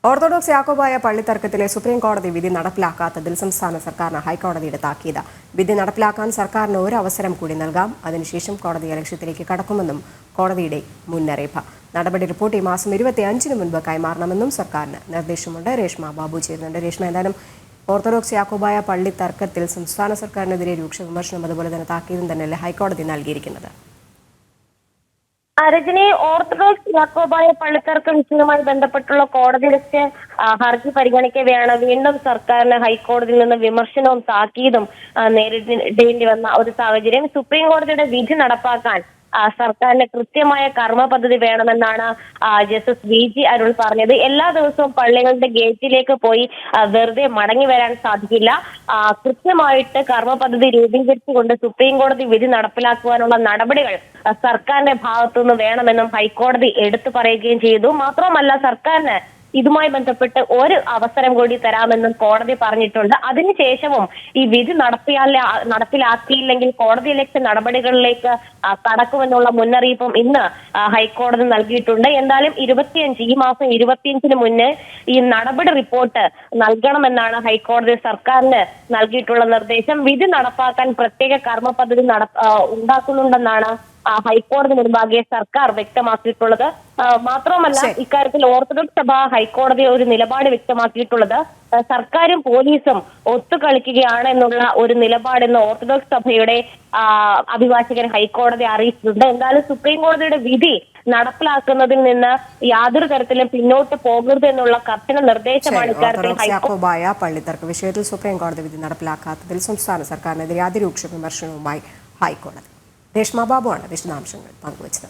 Orthodox Yakobaya പള്ളിത്തർക്കത്തിലെ supreme കോടതി വിധി നടപ്പിലാക്കാത്തതിൽ സംസ്ഥാന സർക്കാരിന് ഹൈക്കോടതിയുടെ താക്കീത്. വിധി നടപ്പിലാക്കാൻ സർക്കാരിന് ഒരു അവസരം കൂടി നൽകാം. അതിനുശേഷം കോടതി ലക്ഷ്യത്തിലേക്ക് കടക്കുമെന്നും കോടതിയുടെ മുന്നറിയിപ്പ്. നടപടി റിപ്പോർട്ട് ഈ മാസം 25-ന് മുൻപ് കൈമാറണമെന്നും സർക്കാരിന് നിർദ്ദേശമുണ്ട്. രേഷ്മ ബാബു ചേരുന്നുണ്ട്. രേഷ്മ, എന്തായാലും ഓർത്തഡോക്സ് യാക്കോബായ പള്ളിത്തർക്കത്തിൽ സംസ്ഥാന സർക്കാരിനെതിരെ രൂക്ഷ വിമർശനം അതുപോലെ തന്നെ താക്കീതും തന്നെയല്ലേ ഹൈക്കോടതി നൽകിയിരിക്കുന്നത്? രജനി, ഓർത്തഡോക്സ് യാക്കോബായ പള്ളിത്തർക്ക വിഷയവുമായി ബന്ധപ്പെട്ടുള്ള കോടതിയിലെ ഹർജി പരിഗണിക്കവെയാണ് വീണ്ടും സർക്കാരിന് ഹൈക്കോടതിയിൽ നിന്ന് വിമർശനവും താക്കീതും നേരിടേണ്ടി വന്ന ഒരു സാഹചര്യം. സുപ്രീം കോടതിയുടെ വിധി നടപ്പാക്കാൻ സർക്കാരിന് കൃത്യമായ കർമ്മ പദ്ധതി വേണമെന്നാണ് ജസ്റ്റിസ് VG അരുൾ പറഞ്ഞത്. എല്ലാ ദിവസവും പള്ളികളുടെ ഗേറ്റിലേക്ക് പോയി വെറുതെ മടങ്ങി വരാൻ സാധിക്കില്ല. കൃത്യമായിട്ട് കർമ്മ പദ്ധതി രൂപീകരിച്ചുകൊണ്ട് സുപ്രീം കോടതി വിധി നടപ്പിലാക്കുവാനുള്ള നടപടികൾ സർക്കാരിന്റെ ഭാഗത്തുനിന്ന് വേണമെന്നും ഹൈക്കോടതി എടുത്തു പറയുകയും ചെയ്തു. മാത്രമല്ല, സർക്കാരിന് ഇതുമായി ബന്ധപ്പെട്ട് ഒരു അവസരം കൂടി തരാമെന്നും കോടതി പറഞ്ഞിട്ടുണ്ട്. അതിനുശേഷവും ഈ വിധി നടപ്പിലാക്കിയില്ലെങ്കിൽ കോടതിയിലേക്ക് നടപടികളിലേക്ക് കടക്കുമെന്നുള്ള മുന്നറിയിപ്പും ഇന്ന് ഹൈക്കോടതി നൽകിയിട്ടുണ്ട്. എന്തായാലും ഈ മാസം 25-ന് മുന്നേ ഈ നടപടി റിപ്പോർട്ട് നൽകണമെന്നാണ് ഹൈക്കോടതി സർക്കാരിന് നൽകിയിട്ടുള്ള നിർദ്ദേശം. വിധി നടപ്പാക്കാൻ പ്രത്യേക കർമ്മ പദ്ധതി ഉണ്ടാക്കുന്നുണ്ടെന്നാണ് ഹൈക്കോടതി മുൻപാകെ സർക്കാർ വ്യക്തമാക്കിയിട്ടുള്ളത്. മാത്രമല്ല, ഇക്കാര്യത്തിൽ ഓർത്തഡോക്സ് സഭ ഹൈക്കോടതി ഒരു നിലപാട് വ്യക്തമാക്കിയിട്ടുള്ളത് സർക്കാരും പോലീസും ഒത്തുകളിക്കുകയാണ് എന്നുള്ള ഒരു നിലപാടെന്ന് ഓർത്തഡോക്സ് സഭയുടെ അഭിഭാഷകൻ ഹൈക്കോടതി അറിയിച്ചിട്ടുണ്ട്. എന്തായാലും സുപ്രീം കോടതിയുടെ വിധി നടപ്പിലാക്കുന്നതിൽ നിന്ന് യാതൊരു തരത്തിലും പിന്നോട്ട് പോകരുത് എന്നുള്ള കർശന നിർദ്ദേശമാണ് ഇക്കാര്യത്തിൽ യാക്കോബായ പള്ളിത്തർക്ക വിഷയത്തിൽ സുപ്രീം കോടതി വിധി നടപ്പിലാക്കാത്തതിൽ സംസ്ഥാന സർക്കാരിനെതിരെ അതിരൂക്ഷ വിമർശനവുമായി ഹൈക്കോടതി. രേഷ്മ ബാബുവാണ് വിശദാംശങ്ങൾ പങ്കുവച്ചത്.